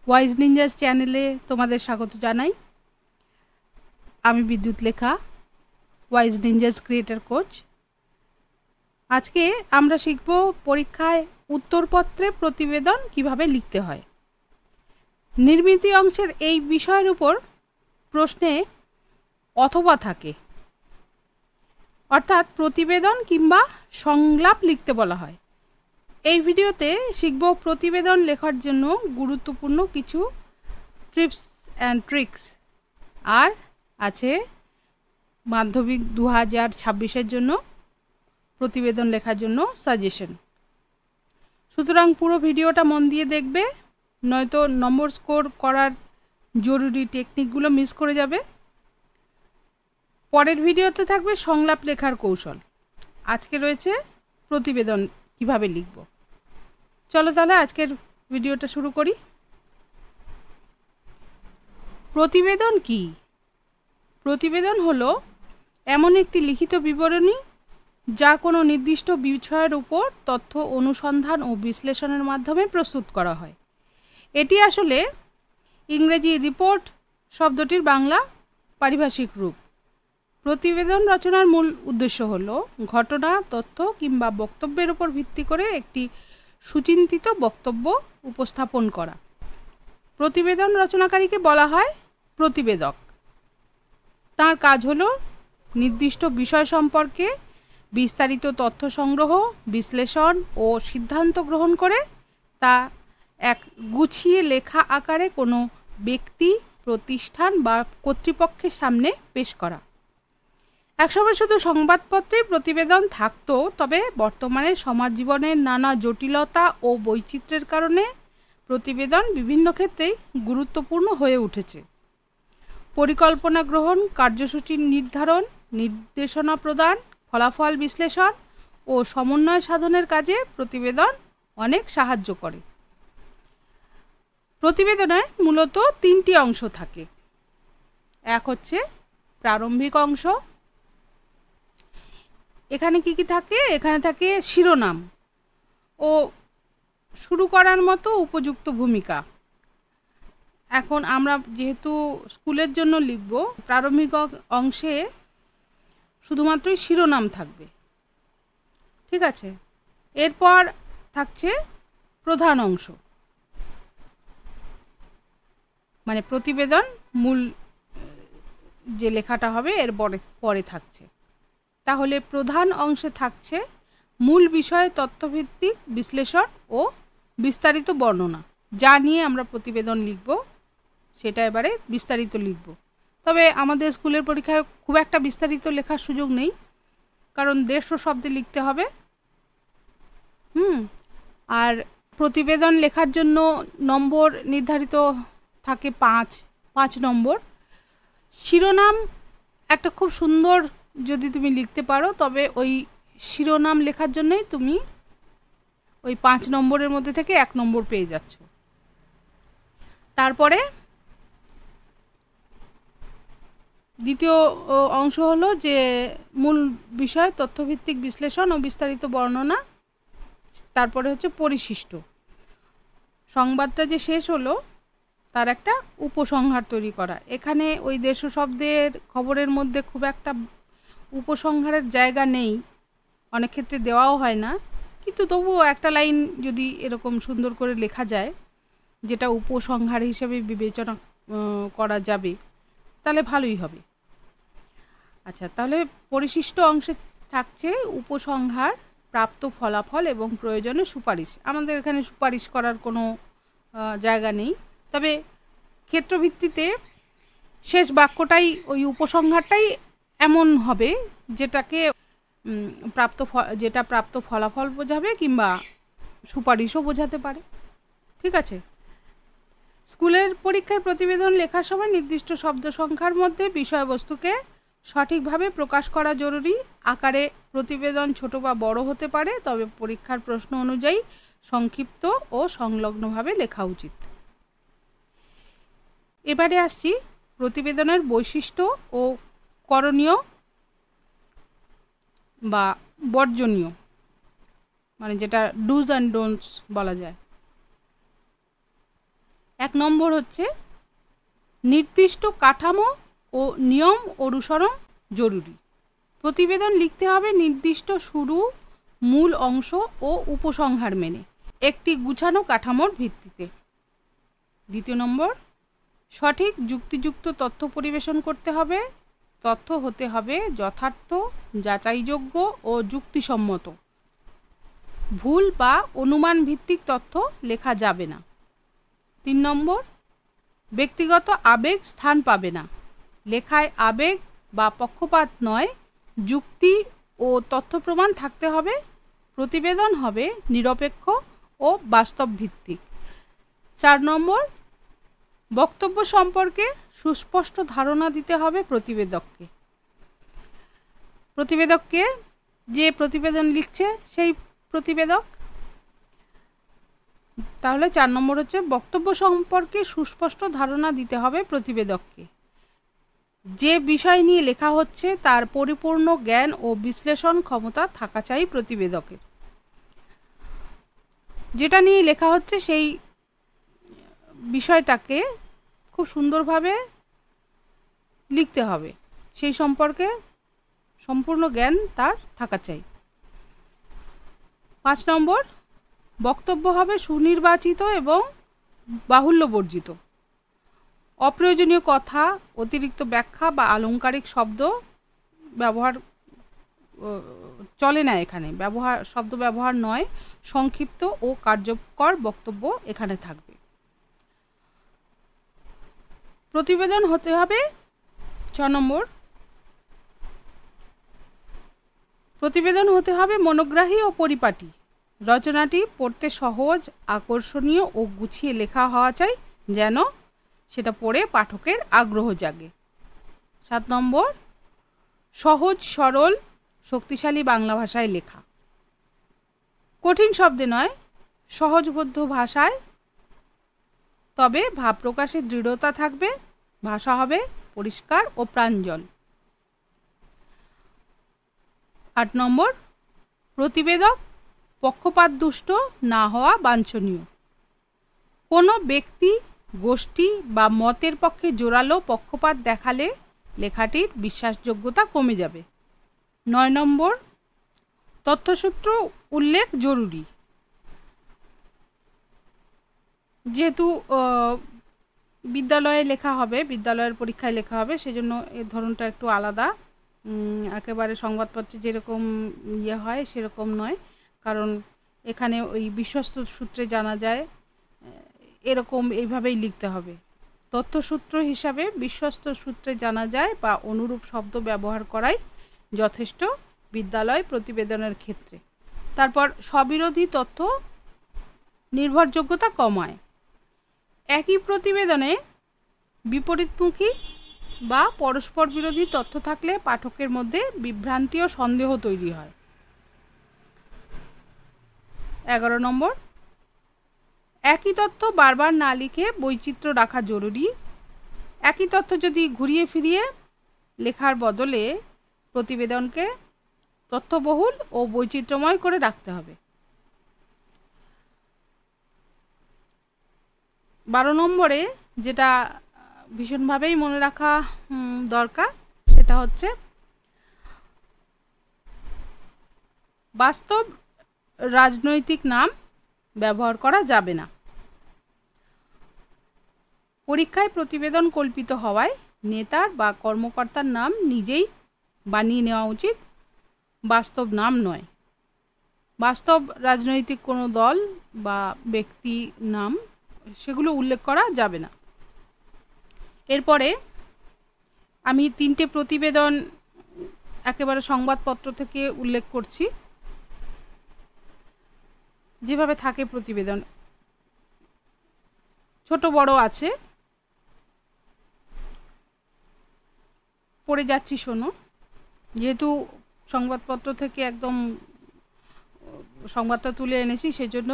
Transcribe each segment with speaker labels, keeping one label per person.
Speaker 1: Wise ninjas চ্যানেলে তোমাদের স্বাগত জানাই। আমি বিদ্যুৎ লেখা, ওয়াইজ নিনজাস ক্রিয়েটর কোচ। আজকে আমরা শিখব পরীক্ষায় উত্তরপত্রে প্রতিবেদন কিভাবে লিখতে হয়। নির্মিতি অংশের এই বিষয়ের উপর প্রশ্নে অথবা থাকে, অর্থাৎ প্রতিবেদন কিংবা সংলাপ লিখতে বলা হয়। এই ভিডিওতে শিখব প্রতিবেদন লেখার জন্য গুরুত্বপূর্ণ কিছু টিপস অ্যান্ড ট্রিক্স, আর আছে মাধ্যমিক 2026-এর জন্য প্রতিবেদন লেখার জন্য সাজেশন। সুতরাং পুরো ভিডিওটা মন দিয়ে দেখবে, নয়তো নম্বর স্কোর করার জরুরি টেকনিকগুলো মিস করে যাবে। পরের ভিডিওতে থাকবে সংলাপ লেখার কৌশল, আজকে রয়েছে প্রতিবেদন কিভাবে লিখব। চলো তাহলে আজকের ভিডিওটা শুরু করি। প্রতিবেদন কি? প্রতিবেদন হলো এমন একটি লিখিত বিবরণী যা কোনো নির্দিষ্ট বিষয়ের উপর তথ্য অনুসন্ধান ও বিশ্লেষণের মাধ্যমে প্রস্তুত করা হয়। এটি আসলে ইংরেজি রিপোর্ট শব্দটির বাংলা পারিভাষিক রূপ। প্রতিবেদন রচনার মূল উদ্দেশ্য হল ঘটনা, তথ্য কিংবা বক্তব্যের উপর ভিত্তি করে একটি সুচিন্তিত বক্তব্য উপস্থাপন করা। প্রতিবেদন রচনাকারীকে বলা হয় প্রতিবেদক। তার কাজ হলো নির্দিষ্ট বিষয় সম্পর্কে বিস্তারিত তথ্য সংগ্রহ, বিশ্লেষণ ও সিদ্ধান্ত গ্রহণ করে তা এক গুছিয়ে লেখা আকারে কোনো ব্যক্তি, প্রতিষ্ঠান বা কর্তৃপক্ষের সামনে পেশ করা। একসময় শুধু সংবাদপত্রে প্রতিবেদন থাকতো, তবে বর্তমানে সমাজ জীবনের নানা জটিলতা ও বৈচিত্র্যের কারণে প্রতিবেদন বিভিন্ন ক্ষেত্রেই গুরুত্বপূর্ণ হয়ে উঠেছে। পরিকল্পনা গ্রহণ, কার্যসূচি নির্ধারণ, নির্দেশনা প্রদান, ফলাফল বিশ্লেষণ ও সমন্বয় সাধনের কাজে প্রতিবেদন অনেক সাহায্য করে। প্রতিবেদনে মূলত তিনটি অংশ থাকে। এক হচ্ছে প্রারম্ভিক অংশ। এখানে কি কি থাকে? এখানে থাকে শিরোনাম ও শুরু করার মতো উপযুক্ত ভূমিকা। এখন আমরা যেহেতু স্কুলের জন্য লিখব, প্রারম্ভিক অংশে শুধুমাত্রই শিরোনাম থাকবে, ঠিক আছে? এরপর থাকছে প্রধান অংশ, মানে প্রতিবেদন মূল যে লেখাটা হবে এর পরে থাকছে। তাহলে প্রধান অংশে থাকছে মূল বিষয়, তথ্যভিত্তিক বিশ্লেষণ ও বিস্তারিত বর্ণনা। যা নিয়ে আমরা প্রতিবেদন লিখব সেটা এবারে বিস্তারিত লিখব। তবে আমাদের স্কুলের পরীক্ষায় খুব একটা বিস্তারিত লেখার সুযোগ নেই, কারণ 150 শব্দে লিখতে হবে। আর প্রতিবেদন লেখার জন্য নম্বর নির্ধারিত থাকে 5 নম্বর। শিরোনাম একটা খুব সুন্দর যদি তুমি লিখতে পারো, তবে ওই শিরোনাম লেখার জন্যই তুমি ওই 5 নম্বরের মধ্যে থেকে 1 নম্বর পেয়ে যাচ্ছ। তারপরে দ্বিতীয় অংশ হলো যে মূল বিষয়, তথ্যভিত্তিক বিশ্লেষণ ও বিস্তারিত বর্ণনা। তারপরে হচ্ছে পরিশিষ্ট। সংবাদটা যে শেষ হলো তার একটা উপসংহার তৈরি করা। এখানে ওই 150 শব্দের খবরের মধ্যে খুব একটা উপসংহারের জায়গা নেই, অনেক ক্ষেত্রে দেওয়াও হয় না, কিন্তু তবুও একটা লাইন যদি এরকম সুন্দর করে লেখা যায় যেটা উপসংহার হিসেবে বিবেচনা করা যাবে, তাহলে ভালোই হবে। আচ্ছা, তাহলে পরিশিষ্ট অংশে থাকছে উপসংহার, প্রাপ্ত ফলাফল এবং প্রয়োজনে সুপারিশ। আমাদের এখানে সুপারিশ করার কোনো জায়গা নেই, তবে ক্ষেত্রভিত্তিতে শেষ বাক্যটাই, ওই উপসংহারটাই এমন হবে যেটাকে যেটা প্রাপ্ত ফলাফল বোঝাবে কিংবা সুপারিশও বোঝাতে পারে, ঠিক আছে? স্কুলের পরীক্ষার প্রতিবেদন লেখার সময় নির্দিষ্ট শব্দ সংখ্যার মধ্যে বিষয়বস্তুকে সঠিকভাবে প্রকাশ করা জরুরি। আকারে প্রতিবেদন ছোট বা বড় হতে পারে, তবে পরীক্ষার প্রশ্ন অনুযায়ী সংক্ষিপ্ত ও সংলগ্নভাবে লেখা উচিত। এবারে আসছি প্রতিবেদনের বৈশিষ্ট্য ও করণীয় বা বর্জনীয়, মানে যেটা ডুজ অ্যান্ড ডোন্টস বলা যায়। 1 নম্বর হচ্ছে নির্দিষ্ট কাঠামো ও নিয়ম অনুসরণ জরুরি। প্রতিবেদন লিখতে হবে নির্দিষ্ট শুরু, মূল অংশ ও উপসংহার মেনে একটি গুছানো কাঠামোর ভিত্তিতে। 2 নম্বর, সঠিক যুক্তিযুক্ত তথ্য পরিবেশন করতে হবে। তথ্য হতে হবে যথার্থ, যাচাইযোগ্য ও যুক্তিসম্মত। ভুল বা অনুমান ভিত্তিক তথ্য লেখা যাবে না। 3 নম্বর, ব্যক্তিগত আবেগ স্থান পাবে না। লেখায় আবেগ বা পক্ষপাত নয়, যুক্তি ও তথ্য প্রমাণ থাকতে হবে। প্রতিবেদন হবে নিরপেক্ষ ও বাস্তব ভিত্তিক। 4 নম্বর, বক্তব্য সম্পর্কে সুস্পষ্ট ধারণা দিতে হবে প্রতিবেদককে যে প্রতিবেদন লিখছে সেই প্রতিবেদক। তাহলে 4 নম্বর হচ্ছে বক্তব্য সম্পর্কে সুস্পষ্ট ধারণা দিতে হবে প্রতিবেদককে। যে বিষয় নিয়ে লেখা হচ্ছে তার পরিপূর্ণ জ্ঞান ও বিশ্লেষণ ক্ষমতা থাকা চাই প্রতিবেদকের। যেটা নিয়ে লেখা হচ্ছে সেই বিষয়টাকে খুব সুন্দরভাবে লিখতে হবে, সেই সম্পর্কে সম্পূর্ণ জ্ঞান তার থাকা চাই। 5 নম্বর, বক্তব্য হবে সুনির্বাচিত এবং বাহুল্যবর্জিত। অপ্রয়োজনীয় কথা, অতিরিক্ত ব্যাখ্যা বা আলংকারিক শব্দ ব্যবহার চলে না এখানে। শব্দ ব্যবহার নয়, সংক্ষিপ্ত ও কার্যকর বক্তব্য এখানে থাকবে। প্রতিবেদন হতে হবে 6 নম্বর, প্রতিবেদন হতে হবে মনোগ্রাহী ও পরিপাটি। রচনাটি পড়তে সহজ, আকর্ষণীয় ও গুছিয়ে লেখা হওয়া চাই, যেন সেটা পড়ে পাঠকের আগ্রহ জাগে। 7 নম্বর, সহজ সরল শক্তিশালী বাংলা ভাষায় লেখা। কঠিন শব্দে নয়, সহজবোধ্য ভাষায়, তবে ভাব প্রকাশে দৃঢ়তা থাকবে। ভাষা হবে পরিষ্কার ও প্রাঞ্জল। 8 নম্বর, প্রতিবেদক পক্ষপাতদুষ্ট না হওয়া বাঞ্ছনীয়। কোনো ব্যক্তি, গোষ্ঠী বা মতের পক্ষে জোরালো পক্ষপাত দেখালে লেখাটির বিশ্বাসযোগ্যতা কমে যাবে। 9 নম্বর, তথ্যসূত্র উল্লেখ জরুরি। যেহেতু বিদ্যালয়ে লেখা হবে, বিদ্যালয়ের পরীক্ষায় লেখা হবে, সেজন্য এর ধরনটা একটু আলাদা। একেবারে সংবাদপত্রে যেরকম হয় সেরকম নয়, কারণ এখানে ওই বিশ্বস্ত সূত্রে জানা যায় এরকম এইভাবেই লিখতে হবে। তথ্যসূত্র হিসাবে বিশ্বস্ত সূত্রে জানা যায় বা অনুরূপ শব্দ ব্যবহার করাই যথেষ্ট বিদ্যালয় প্রতিবেদনের ক্ষেত্রে। তারপর স্ববিরোধী তথ্য নির্ভরযোগ্যতা কমায়। একই প্রতিবেদনে বিপরীতমুখী বা পরস্পর বিরোধী তথ্য থাকলে পাঠকের মধ্যে বিভ্রান্তি ও সন্দেহ তৈরি হয়। 11 নম্বর, একই তথ্য বারবার না লিখে বৈচিত্র্য রাখা জরুরি। একই তথ্য যদি ঘুরিয়ে ফিরিয়ে লেখার বদলে প্রতিবেদনকে তথ্যবহুল ও বৈচিত্র্যময় করে রাখতে হবে। 12 নম্বরে যেটা ভীষণভাবেই মনে রাখা দরকার, সেটা হচ্ছে বাস্তব রাজনৈতিক নাম ব্যবহার করা যাবে না। পরীক্ষায় প্রতিবেদন কল্পিত হওয়ায় নেতার বা কর্মকর্তার নাম নিজেই বানিয়ে নেওয়া উচিত, বাস্তব নাম নয়। বাস্তব রাজনৈতিক কোনো দল বা ব্যক্তি নাম সেগুলো উল্লেখ করা যাবে না। এরপরে আমি 3টে প্রতিবেদন একেবারে সংবাদপত্র থেকে উল্লেখ করছি, যেভাবে থাকে প্রতিবেদন, ছোট বড় আছে, পড়ে যাচ্ছি শোনো। যেহেতু সংবাদপত্র থেকে একদম সংবাদটা তুলে এনেছি, সেজন্য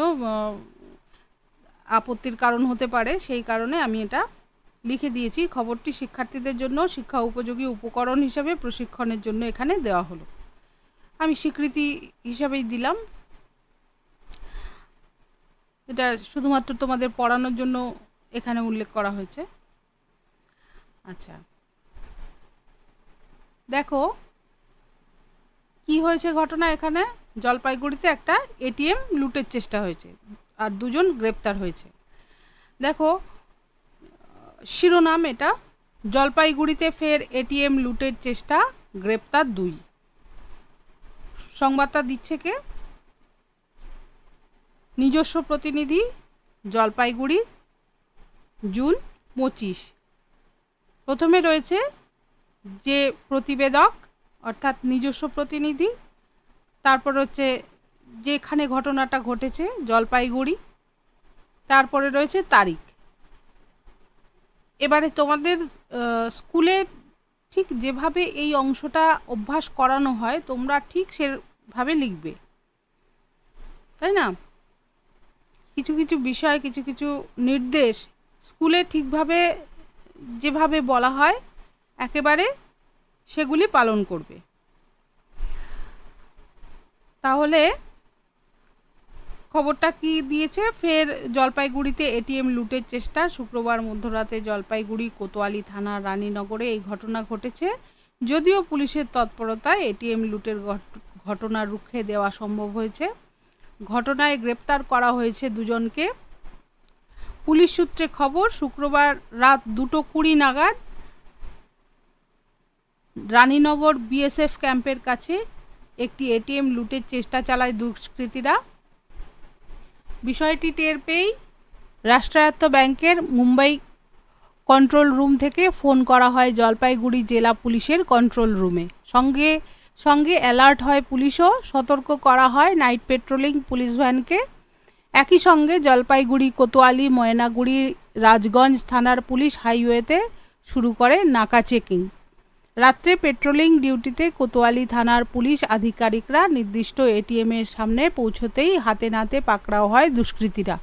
Speaker 1: আপত্তির কারণ হতে পারে, সেই কারণে আমি এটা লিখে দিয়েছি। খবরটি শিক্ষার্থীদের জন্য শিক্ষা উপযোগী উপকরণ হিসেবে প্রশিক্ষণের জন্য এখানে দেওয়া হলো। আমি স্বীকৃতি হিসাবেই দিলাম। এটা শুধুমাত্র তোমাদের পড়ানোর জন্য এখানে উল্লেখ করা হয়েছে। আচ্ছা, দেখো কি হয়েছে ঘটনা। এখানে জলপাইগুড়িতে একটা এটিএম লুটের চেষ্টা হয়েছে আর দুজন গ্রেপ্তার হয়েছে। দেখো শিরোনাম এটা, জলপাইগুড়িতে ফের এটিএম লুটের চেষ্টা, গ্রেপ্তার 2। সংবাদটা দিচ্ছে কে? নিজস্ব প্রতিনিধি, জলপাইগুড়ি, জুন 25। প্রথমে রয়েছে যে প্রতিবেদক অর্থাৎ নিজস্ব প্রতিনিধি, তারপর হচ্ছে যেখানে ঘটনাটা ঘটেছে জলপাইগুড়ি, তারপরে রয়েছে তারিখ। এবারে তোমাদের স্কুলে ঠিক যেভাবে এই অংশটা অভ্যাস করানো হয় তোমরা ঠিক সেভাবে লিখবে, তাই না? কিছু কিছু বিষয়, কিছু কিছু নির্দেশ স্কুলে ঠিকভাবে যেভাবে বলা হয় একেবারে সেগুলি পালন করবে। তাহলে খবরটা কি দিয়েছে? ফের জলপাইগুড়িতে এটিএম লুটের চেষ্টা। শুক্রবার মধ্যরাতে জলপাইগুড়ি কোতোয়ালি থানার রানীনগরে এই ঘটনা ঘটেছে। যদিও পুলিশের তৎপরতায় এটিএম লুটের ঘটনা রুখে দেওয়া সম্ভব হয়েছে। ঘটনায় গ্রেপ্তার করা হয়েছে 2 জনকে। পুলিশ সূত্রে খবর, শুক্রবার রাত 2:20 নাগাদ রানীনগর বিএসএফ ক্যাম্পের কাছে একটি এটিএম লুটের চেষ্টা চালায় দুষ্কৃতীরা। বিষয়টি টের পেয়েই রাষ্ট্রায়ত্ত ব্যাংকের মুম্বাই কন্ট্রোল রুম থেকে ফোন করা হয় জলপাইগুড়ি জেলা পুলিশের কন্ট্রোল রুমে। সঙ্গে সঙ্গে অ্যালার্ট হয় পুলিশও, সতর্ক করা হয় নাইট পেট্রোলিং পুলিশ ভ্যানকে। একই সঙ্গে জলপাইগুড়ি কোতোয়ালি ময়নাগুড়ি রাজগঞ্জ থানার পুলিশ হাইওয়েতে শুরু করে নাকা চেকিং। রাত্রে পেট্রোলিং ডিউটিতে কোতোয়ালি থানার পুলিশ আধিকারিকরা নির্দিষ্ট এটিএমের সামনে পৌঁছতেই হাতে নাতে পাকড়াও হয় দুষ্কৃতীরা।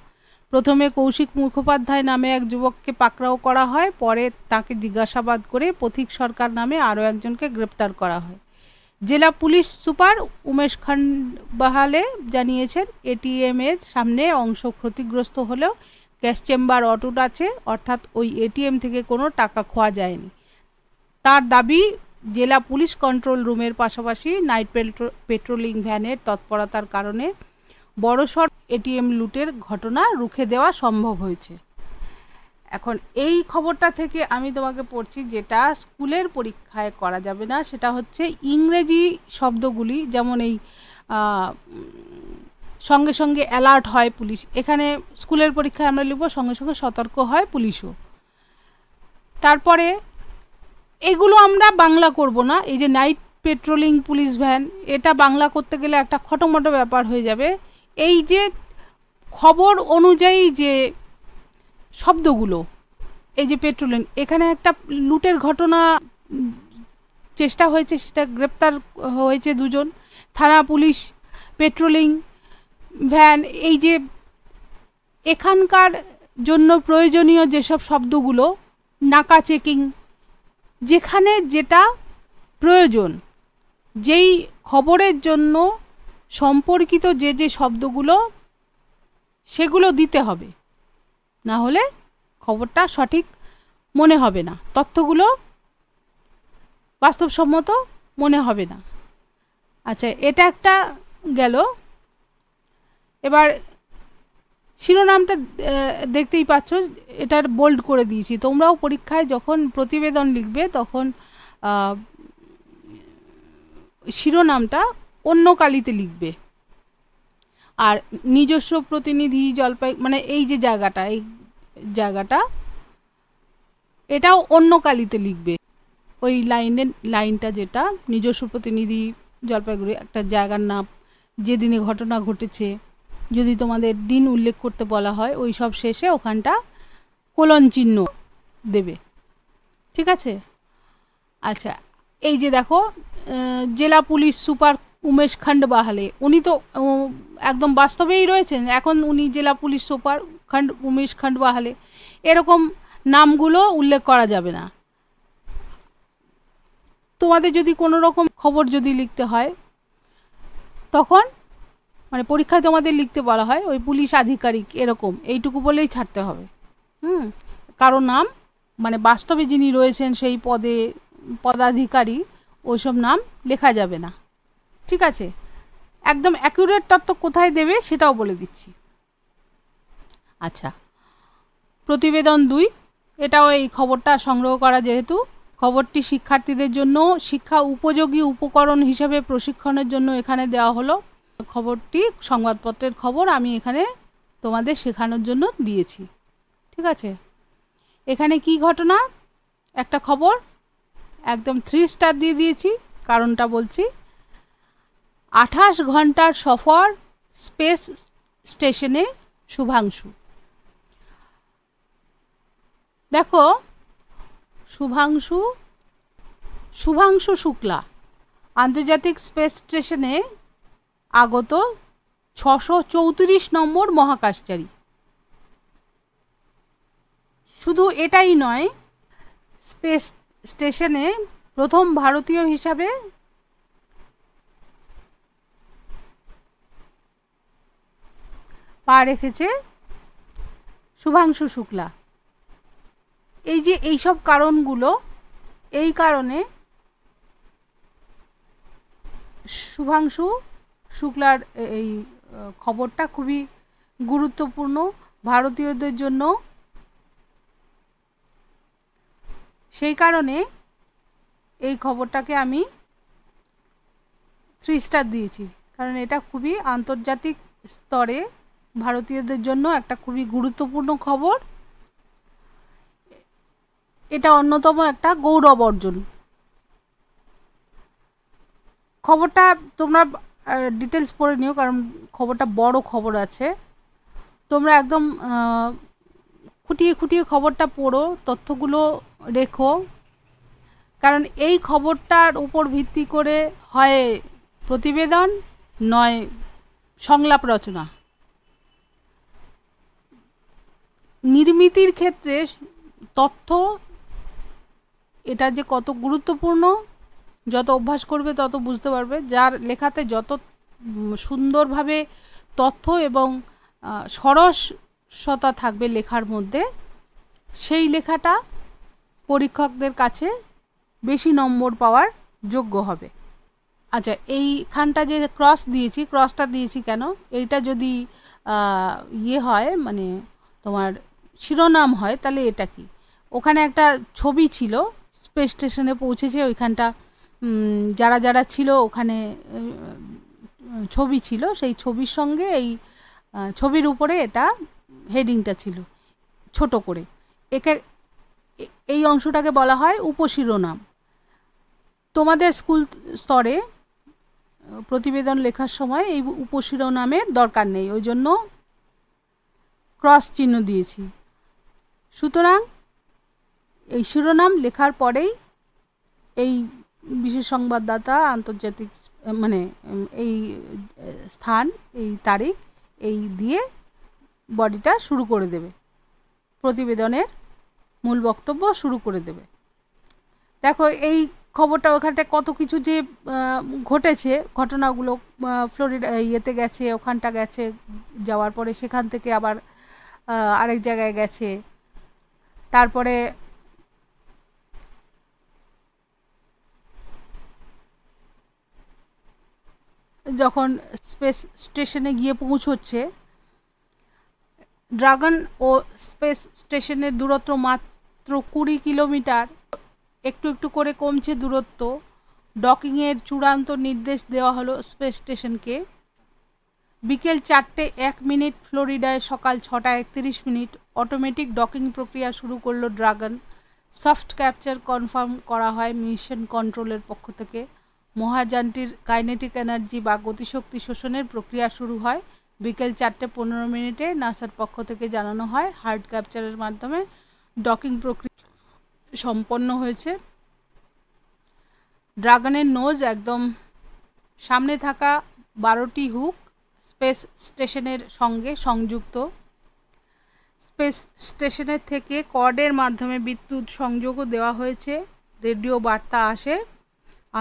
Speaker 1: প্রথমে কৌশিক মুখোপাধ্যায় নামে এক যুবককে পাকড়াও করা হয়, পরে তাকে জিজ্ঞাসাবাদ করে পথিক সরকার নামে আরও একজনকে গ্রেপ্তার করা হয়। জেলা পুলিশ সুপার উমেশ খান্ডবাহালে জানিয়েছেন, এটিএমের সামনে অংশ ক্ষতিগ্রস্ত হলেও ক্যাশ চেম্বার অটুট আছে, অর্থাৎ ওই এটিএম থেকে কোনো টাকা খোয়া যায়নি। তার দাবি, জেলা পুলিশ কন্ট্রোল রুমের পাশাপাশি নাইট পেট্রোলিং ভ্যানের তৎপরতার কারণে বড়সড় এটিএম লুটের ঘটনা রুখে দেওয়া সম্ভব হয়েছে। এখন এই খবরটা থেকে আমি তোমাকে পড়ছি, যেটা স্কুলের পরীক্ষায় করা যাবে না, সেটা হচ্ছে ইংরেজি শব্দগুলি, যেমন এই সঙ্গে সঙ্গে অ্যালার্ট হয় পুলিশ, এখানে স্কুলের পরীক্ষায় আমরা লিখব সঙ্গে সঙ্গে সতর্ক হয় পুলিশও। তারপরে এগুলো আমরা বাংলা করব না, এই যে নাইট পেট্রোলিং পুলিশ ভ্যান, এটা বাংলা করতে গেলে একটা খটোমটো ব্যাপার হয়ে যাবে। এই যে খবর অনুযায়ী যে শব্দগুলো, এই যে পেট্রোলিং, এখানে একটা লুটের ঘটনা চেষ্টা হয়েছে, সেটা গ্রেপ্তার হয়েছে 2 জন। থানা পুলিশ, পেট্রোলিং ভ্যান, এই যে এখানকার জন্য প্রয়োজনীয় যেসব শব্দগুলো, নাকা চেকিং, যেখানে যেটা প্রয়োজন, যেই খবরের জন্য সম্পর্কিত যে যে শব্দগুলো, সেগুলো দিতে হবে, না হলে খবরটা সঠিক মনে হবে না, তথ্যগুলো বাস্তবসম্মত মনে হবে না। আচ্ছা, এটা একটা গেল। এবার শিরোনামটা দেখতেই পাচ্ছ, এটার বোল্ড করে দিয়েছি। তোমরাও পরীক্ষায় যখন প্রতিবেদন লিখবে তখন শিরোনামটা অন্য কালিতে লিখবে। আর নিজস্ব প্রতিনিধি জলপাই, মানে এই যে জায়গাটা, এই জায়গাটা এটাও অন্য কালিতে লিখবে। ওই লাইনটা যেটা নিজস্ব প্রতিনিধি জলপাইগুড়ি, একটা জায়গার নাম, যেদিনে ঘটনা ঘটেছে, যদি তোমাদের দিন উল্লেখ করতে বলা হয়, ওই সব শেষে ওখানটা কোলন চিহ্ন দেবে, ঠিক আছে? আচ্ছা, এই যে দেখো, জেলা পুলিশ সুপার উমেশ খান্ডবাহালে, উনি তো একদম বাস্তবেই রয়েছেন, এখন উনি জেলা পুলিশ সুপার উমেশ খান্ডবাহালে, এরকম নামগুলো উল্লেখ করা যাবে না। তোমাদের যদি কোনো রকম খবর যদি লিখতে হয়, তখন মানে পরীক্ষায় তোমাদের লিখতে বলা হয় ওই পুলিশ আধিকারিক, এরকম এইটুকু বলেই ছাড়তে হবে, হুম, কারো নাম মানে বাস্তবে যিনি রয়েছেন সেই পদাধিকারী ওইসব নাম লেখা যাবে না। ঠিক আছে, একদম অ্যাকুরেট তথ্য কোথায় দেবে সেটাও বলে দিচ্ছি। আচ্ছা, প্রতিবেদন 2, এটাও এই খবরটা সংগ্রহ করা, যেহেতু খবরটি শিক্ষার্থীদের জন্য শিক্ষা উপযোগী উপকরণ হিসেবে প্রশিক্ষণের জন্য এখানে দেওয়া হলো। খবরটি সংবাদপত্রের খবর আমি এখানে তোমাদের শেখানোর জন্য দিয়েছি। ঠিক আছে, এখানে কি ঘটনা, একটা খবর একদম 3 স্টার দিয়ে দিয়েছি, কারণটা বলছি। 28 ঘন্টার সফর স্পেস স্টেশনে শুভাংশু। দেখো, শুভাংশু শুক্লা আন্তর্জাতিক স্পেস স্টেশনে আগত 634 নম্বর মহাকাশচারী। শুধু এটাই নয়, স্পেস স্টেশনে প্রথম ভারতীয় হিসাবে পা রেখেছে শুভাংশু শুক্লা। এই যে এইসব কারণগুলো, এই কারণে শুভাংশু শুক্লার এই খবরটা খুবই গুরুত্বপূর্ণ ভারতীয়দের জন্য। সেই কারণে এই খবরটাকে আমি 3 স্টার দিয়েছি, কারণ এটা খুবই আন্তর্জাতিক স্তরে ভারতীয়দের জন্য একটা খুবই গুরুত্বপূর্ণ খবর। এটা অন্যতম একটা গৌরব অর্জন। খবরটা তোমরা ডিটেলস পড়ে নিও, কারণ খবরটা বড় খবর আছে। তোমরা একদম খুঁটিয়ে খুঁটিয়ে খবরটা পড়ো, তথ্যগুলো রেখো, কারণ এই খবরটার উপর ভিত্তি করে হয় প্রতিবেদন, নয় সংলাপ রচনা। নির্মিতির ক্ষেত্রে তথ্য এটা যে কত গুরুত্বপূর্ণ, যত অভ্যাস করবে তত বুঝতে পারবে। যার লেখাতে যত সুন্দরভাবে তথ্য এবং সরসতা থাকবে লেখার মধ্যে, সেই লেখাটা পরীক্ষকদের কাছে বেশি নম্বর পাওয়ার যোগ্য হবে। আচ্ছা, এইখানটা যে ক্রসটা দিয়েছি কেন, এইটা যদি ইয়ে হয়, মানে তোমার শিরোনাম হয়, তাহলে এটা কি, ওখানে একটা ছবি ছিল, স্পেস স্টেশনে পৌঁছেছে ওইখানটা, যারা যারা ছিল ওখানে ছবি ছিল, সেই ছবির সঙ্গে এই ছবির উপরে এটা হেডিংটা ছিল ছোট করে। একে এই অংশটাকে বলা হয় উপশিরোনাম। তোমাদের স্কুল স্তরে প্রতিবেদন লেখার সময় এই উপশিরোনামের দরকার নেই, ওই জন্য ক্রস চিহ্ন দিয়েছি। সুতরাং এই শিরোনাম লেখার পরেই এই বিশেষ সংবাদদাতা আন্তর্জাতিক, মানে এই স্থান, এই তারিখ, এই দিয়ে বডিটা শুরু করে দেবে, প্রতিবেদনের মূল বক্তব্য শুরু করে দেবে। দেখো, এই খবরটা ওখানটা কত কিছু যে ঘটেছে, ঘটনাগুলো, ফ্লোরিডা ইয়েতে গেছে, ওখানটা গেছে, যাওয়ার পরে সেখান থেকে আবার আরেক জায়গায় গেছে, তারপরে যখন স্পেস স্টেশনে গিয়ে পৌঁছচ্ছে, ড্রাগন ও স্পেস স্টেশনের দূরত্ব মাত্র 20 কিলোমিটার, একটু একটু করে কমছে দূরত্ব। ডকিংয়ের চূড়ান্ত নির্দেশ দেওয়া হলো স্পেস স্টেশনকে। বিকেল 4:01 ফ্লোরিডায় সকাল 6:31 অটোমেটিক ডকিং প্রক্রিয়া শুরু করলো ড্রাগন। সফট ক্যাপচার কনফার্ম করা হয় মিশন কন্ট্রোলের পক্ষ থেকে। মহাযানটির কাইনেটিক এনার্জি বা গতিশক্তি শোষণের প্রক্রিয়া শুরু হয় বিকেল 4:15 নাসার পক্ষ থেকে জানানো হয় হার্ড ক্যাপচারের মাধ্যমে ডকিং প্রক্রিয়া সম্পন্ন হয়েছে। ড্রাগনের নোজ একদম সামনে থাকা 12টি হুক স্পেস স্টেশনের সঙ্গে সংযুক্ত। স্পেস স্টেশনের থেকে কর্ডের মাধ্যমে বিদ্যুৎ সংযোগও দেওয়া হয়েছে। রেডিও বার্তা আসে,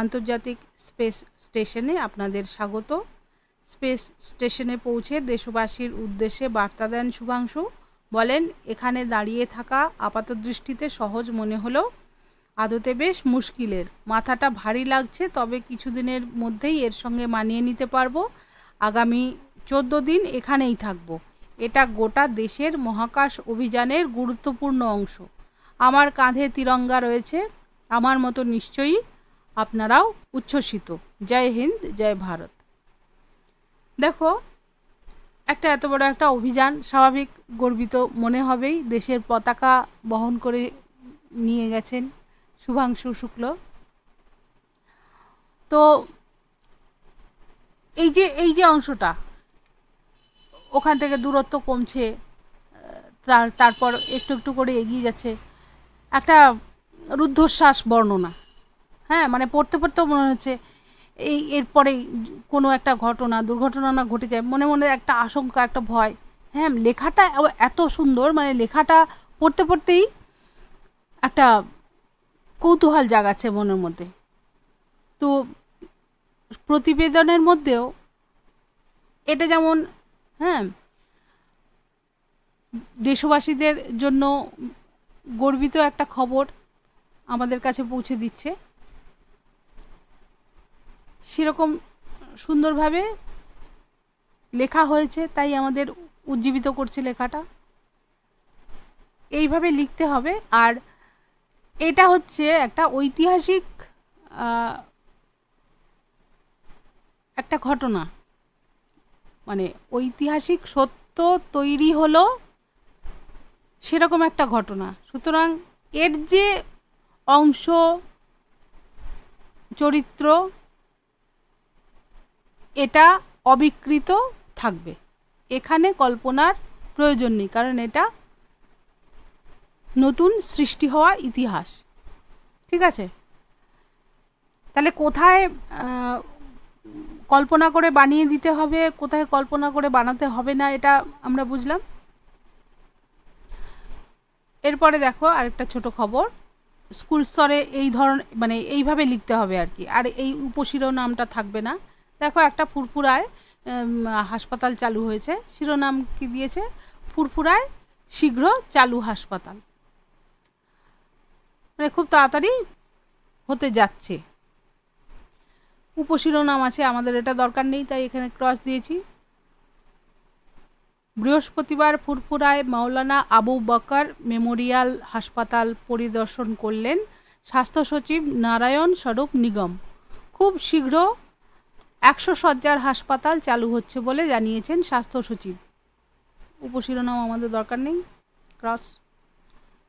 Speaker 1: আন্তর্জাতিক স্পেস স্টেশনে আপনাদের স্বাগত। স্পেস স্টেশনে পৌঁছে দেশবাসীর উদ্দেশ্যে বার্তা দেন শুভাংশু। বলেন, এখানে দাঁড়িয়ে থাকা আপাতদৃষ্টিতে সহজ মনে হলেও আদতে বেশ মুশকিলের। মাথাটা ভারী লাগছে, তবে কিছুদিনের মধ্যেই এর সঙ্গে মানিয়ে নিতে পারবো। আগামী 14 দিন এখানেই থাকবো। এটা গোটা দেশের মহাকাশ অভিযানের গুরুত্বপূর্ণ অংশ। আমার কাঁধে তিরঙ্গা রয়েছে, আমার মতো নিশ্চয়ই আপনারাও উচ্ছ্বসিত। জয় হিন্দ, জয় ভারত। দেখো, একটা এত বড় একটা অভিযান, স্বাভাবিক গর্বিত মনে হবেই। দেশের পতাকা বহন করে নিয়ে গেছেন শুভাংশু শুক্ল। তো এই যে অংশটা, ওখান থেকে দূরত্ব কমছে, তারপর একটু একটু করে এগিয়ে যাচ্ছে, একটা রুদ্ধশ্বাস বর্ণনা। হ্যাঁ, মানে পড়তে পড়তেও মনে হচ্ছে এরপরে কোনো একটা ঘটনা, দুর্ঘটনা না ঘটে যায়, মনে মনে একটা আশঙ্কা, একটা ভয়। হ্যাঁ, লেখাটা এত সুন্দর, মানে লেখাটা পড়তে পড়তেই একটা কৌতূহল জাগাচ্ছে মনের মধ্যে। তো প্রতিবেদনের মধ্যেও এটা যেমন, হ্যাঁ, দেশবাসীদের জন্য গর্বিত একটা খবর আমাদের কাছে পৌঁছে দিচ্ছে, সেরকম সুন্দরভাবে লেখা হয়েছে, তাই আমাদের উজ্জীবিত করছে লেখাটা। এইভাবে লিখতে হবে। আর এটা হচ্ছে একটা ঐতিহাসিক একটা ঘটনা, মানে ঐতিহাসিক সত্য তৈরি হলো সেরকম একটা ঘটনা। সুতরাং এর যে অংশ, চরিত্র, এটা অবিকৃত থাকবে। এখানে কল্পনার প্রয়োজন নেই, কারণ এটা নতুন সৃষ্টি হওয়া ইতিহাস। ঠিক আছে? তাহলে কোথায় কল্পনা করে বানিয়ে দিতে হবে, কোথায় কল্পনা করে বানাতে হবে না, এটা আমরা বুঝলাম। এরপরে দেখো আরেকটা ছোট খবর, স্কুল স্তরে এই ধরন, মানে এইভাবে লিখতে হবে আর কি, আর এই উপশিরোনামটা থাকবে না। দেখো, একটা ফুরফুরায় হাসপাতাল চালু হয়েছে, শিরোনাম কি দিয়েছে? ফুরফুরায় শীঘ্র চালু হাসপাতাল। মানে খুব তাড়াতাড়ি হতে যাচ্ছে। উপশিরোনাম আছে, আমাদের এটা দরকার নেই, তাই এখানে ক্রস দিয়েছি। বৃহস্পতিবার ফুরফুরায় মাওলানা আবু বকর মেমোরিয়াল হাসপাতাল পরিদর্শন করলেন স্বাস্থ্য সচিব নারায়ণ স্বরূপ নিগম। খুব শীঘ্র 100 শয্যার হাসপাতাল চালু হচ্ছে বলে জানিয়েছেন স্বাস্থ্য সচিব। উপশিরোনাম আমাদের দরকার নেই, ক্রস।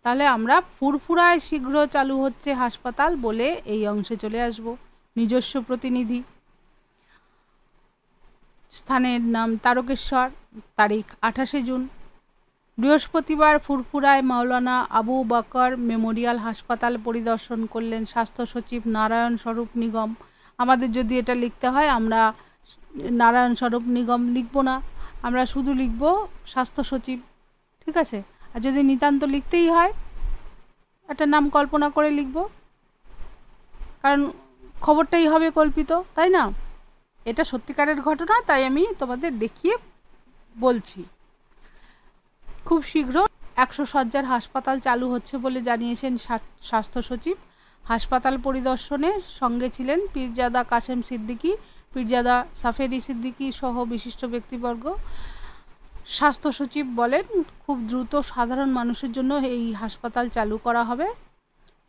Speaker 1: তাহলে আমরা ফুরফুরায় শীঘ্র চালু হচ্ছে হাসপাতাল বলে এই অংশে চলে আসব। নিজস্ব প্রতিনিধি, স্থানের নাম তারকেশ্বর, তারিখ 28 জুন। বৃহস্পতিবার ফুরফুরায় মাওলানা আবু বকর মেমোরিয়াল হাসপাতাল পরিদর্শন করলেন স্বাস্থ্য সচিব নারায়ণ স্বরূপ নিগম। আমাদের যদি এটা লিখতে হয়, আমরা নারায়ণ স্বরূপ নিগম লিখব না, আমরা শুধু লিখব স্বাস্থ্য সচিব। ঠিক আছে? আর যদি নিতান্ত লিখতেই হয়, একটা নাম কল্পনা করে লিখব, কারণ খবরটাই হবে কল্পিত, তাই না? এটা সত্যিকারের ঘটনা, তাই আমি তোমাদের দেখিয়ে বলছি। খুব শীঘ্র 100 শয্যার হাসপাতাল চালু হচ্ছে বলে জানিয়েছেন স্বাস্থ্য সচিব। হাসপাতাল পরিদর্শনে সঙ্গে ছিলেন পীরজাদা কাসেম সিদ্দিকী, পীরজাদা সাফেরি সিদ্দিকী সহ বিশিষ্ট ব্যক্তিবর্গ। স্বাস্থ্য সচিব বলেন, খুব দ্রুত সাধারণ মানুষের জন্য এই হাসপাতাল চালু করা হবে।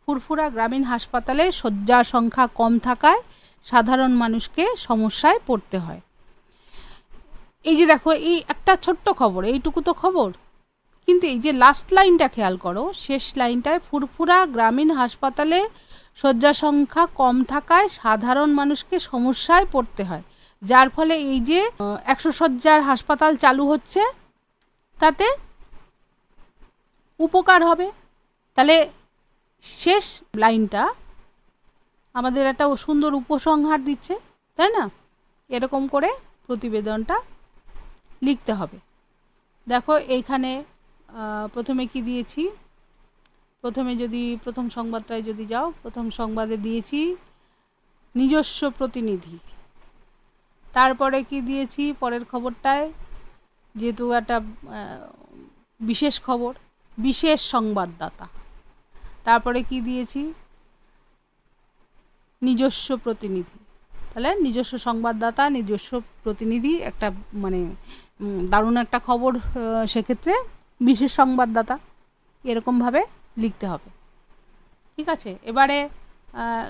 Speaker 1: ফুরফুরা গ্রামীণ হাসপাতালে শয্যা সংখ্যা কম থাকায় সাধারণ মানুষকে সমস্যায় পড়তে হয়। এই যে দেখো, এই একটা ছোট্ট খবর, এইটুকু তো খবর, কিন্তু এই যে লাস্ট লাইনটা খেয়াল করো, শেষ লাইনটায় ফুরফুরা গ্রামীণ হাসপাতালে শয্যা সংখ্যা কম থাকায় সাধারণ মানুষকে সমস্যায় পড়তে হয়, যার ফলে এই যে 100 শয্যার হাসপাতাল চালু হচ্ছে, তাতে উপকার হবে। তাহলে শেষ লাইনটা আমাদের একটা সুন্দর উপসংহার দিচ্ছে, তাই না? এরকম করে প্রতিবেদনটা লিখতে হবে। দেখো, এইখানে প্রথমে কি দিয়েছি, প্রথমে যদি প্রথম সংবাদটায় যদি যাও, প্রথম সংবাদে দিয়েছি নিজস্ব প্রতিনিধি। তারপরে কি দিয়েছি পরের খবরটায়, যেহেতু একটা বিশেষ খবর, বিশেষ সংবাদদাতা। তারপরে কি দিয়েছি, নিজস্ব প্রতিনিধি। তাহলে নিজস্ব সংবাদদাতা, নিজস্ব প্রতিনিধি, একটা মানে দারুণ একটা খবর, সেক্ষেত্রে বিশেষ সংবাদদাতা, এরকমভাবে লিখতে হবে। ঠিক আছে, এবারে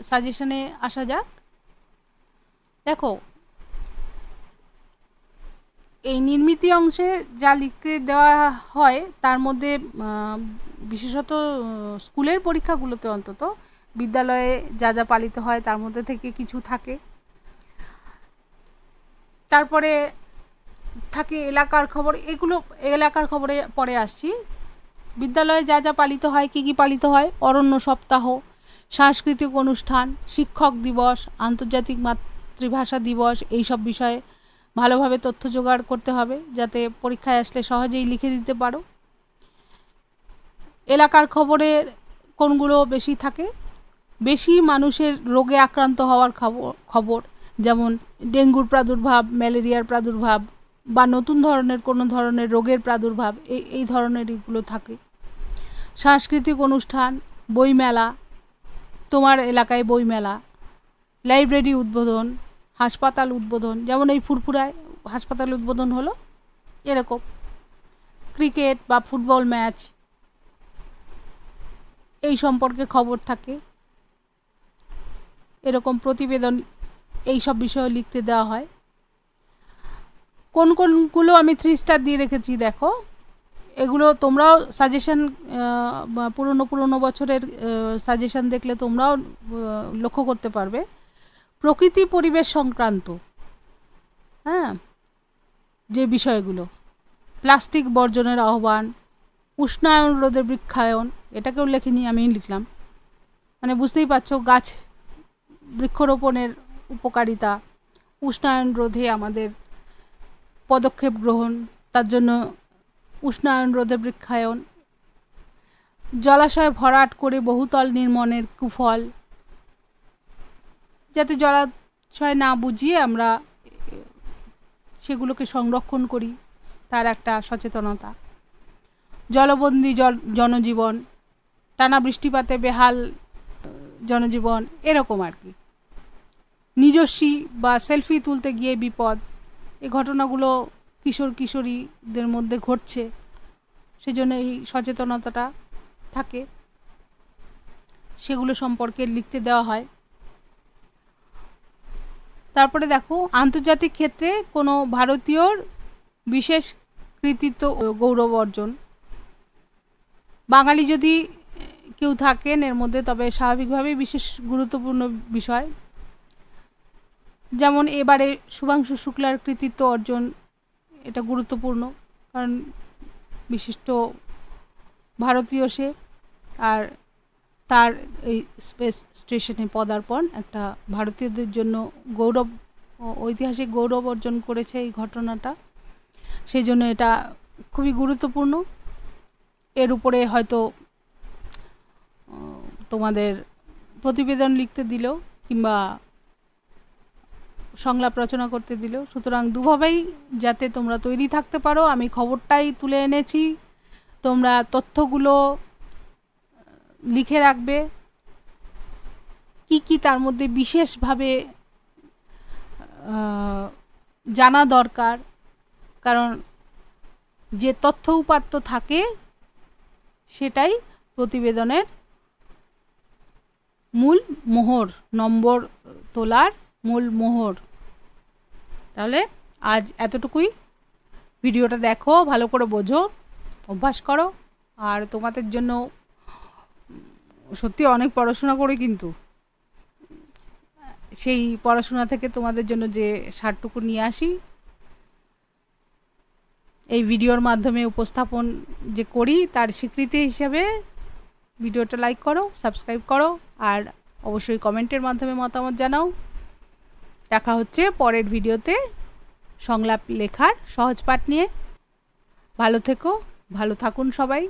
Speaker 1: সাজেশনে আসা যাক। দেখো, এই নির্মিতি অংশে যা লিখতে দেওয়া হয় তার মধ্যে বিশেষত স্কুলের পরীক্ষাগুলোতে অন্তত বিদ্যালয়ে যা যা পালিত হয় তার মধ্যে থেকে কিছু থাকে। তারপরে থাকে এলাকার খবর, এগুলো এলাকার খবরে পরে আসছি। বিদ্যালয়ে যা যা পালিত হয়, কী কী পালিত হয়, অরণ্য সপ্তাহ, সাংস্কৃতিক অনুষ্ঠান, শিক্ষক দিবস, আন্তর্জাতিক মাতৃভাষা দিবস, এই সব বিষয়ে ভালোভাবে তথ্য জোগাড় করতে হবে যাতে পরীক্ষায় আসলে সহজেই লিখে দিতে পারো। এলাকার খবরে কোনগুলো বেশি থাকে, বেশি মানুষের রোগে আক্রান্ত হওয়ার খবর, যেমন ডেঙ্গুর প্রাদুর্ভাব, ম্যালেরিয়ার প্রাদুর্ভাব, বা নতুন ধরনের কোনো ধরনের রোগের প্রাদুর্ভাব, এই ধরনের এগুলো থাকে। সাংস্কৃতিক অনুষ্ঠান, বইমেলা, তোমার এলাকায় বইমেলা, লাইব্রেরি উদ্বোধন, হাসপাতাল উদ্বোধন, যেমন এই ফুরফুরায় হাসপাতাল উদ্বোধন হলো, এরকম। ক্রিকেট বা ফুটবল ম্যাচ, এই সম্পর্কে খবর থাকে, এরকম প্রতিবেদন, এই সব বিষয়ে লিখতে দেওয়া হয়। কোন কোনগুলো আমি 3 স্টার দিয়ে রেখেছি দেখো, এগুলো তোমরাও সাজেশন, পুরনো বছরের সাজেশন দেখলে তোমরাও লক্ষ্য করতে পারবে। প্রকৃতি পরিবেশ সংক্রান্ত, হ্যাঁ, যে বিষয়গুলো, প্লাস্টিক বর্জনের আহ্বান, উষ্ণায়ন রোধে বৃক্ষায়ন, এটাকেও লেখিনি, আমি লিখলাম, মানে বুঝতেই পারছো গাছ বৃক্ষরোপণের উপকারিতা, উষ্ণায়ন রোধে আমাদের পদক্ষেপ গ্রহণ, তার জন্য উষ্ণায়ন রোধে বৃক্ষায়ন, জলাশয় ভরাট করে বহুতল নির্মাণের কুফল, যাতে জলাশয় না বুঝিয়ে আমরা সেগুলোকে সংরক্ষণ করি, তার একটা সচেতনতা। জলবন্দী জনজীবন, টানা বৃষ্টিপাতে বেহাল জনজীবন, এরকম আর কি। নিজস্বী বা সেলফি তুলতে গিয়ে বিপদ, এই ঘটনাগুলো কিশোর কিশোরীদের মধ্যে ঘটছে, সেজন্য এই সচেতনতাটা থাকে, সেগুলো সম্পর্কে লিখতে দেওয়া হয়। তারপরে দেখো, আন্তর্জাতিক ক্ষেত্রে কোনো ভারতীয়র বিশেষ কৃতিত্ব গৌরব অর্জন, বাঙালি যদি কেউ থাকেন এর মধ্যে তবে স্বাভাবিকভাবেই বিশেষ গুরুত্বপূর্ণ বিষয়, যেমন এবারে শুভাংশু শুক্লার কৃতিত্ব অর্জন, এটা গুরুত্বপূর্ণ, কারণ বিশিষ্ট ভারতীয় সে, আর তার এই স্পেস স্টেশনে পদার্পণ একটা ভারতীয়দের জন্য গৌরব, ঐতিহাসিক গৌরব অর্জন করেছে এই ঘটনাটা, সেই জন্য এটা খুবই গুরুত্বপূর্ণ। এর উপরে হয়তো তোমাদের প্রতিবেদন লিখতে দিল কিংবা সংলাপ রচনা করতে দিল, সুতরাং দুভাবেই যাতে তোমরা তৈরি থাকতে পারো। আমি খবরটাই তুলে এনেছি, তোমরা তথ্যগুলো লিখে রাখবে, কি কি তার মধ্যে বিশেষভাবে জানা দরকার, কারণ যে তথ্য উপাত্ত থাকে সেটাই প্রতিবেদনের মূল মোহর, নম্বর তোলার মূল মোহর। তাহলে আজ এতটুকুই, ভিডিওটা দেখো, ভালো করে বোঝো, অভ্যাস করো, আর তোমাদের জন্য সত্যি অনেক পড়াশোনা করে, কিন্তু সেই পড়াশোনা থেকে তোমাদের জন্য যে সারটুকু নিয়ে আসি এই ভিডিওর মাধ্যমে উপস্থাপন যে করি, তার স্বীকৃতি হিসেবে ভিডিওটা লাইক করো, সাবস্ক্রাইব করো, আর অবশ্যই কমেন্টের মাধ্যমে মতামত জানাও। দেখা হচ্ছে পরের ভিডিওতে সংলাপ লেখার সহজ পাঠ নিয়ে। ভালো থেকো, ভালো থাকুন সবাই।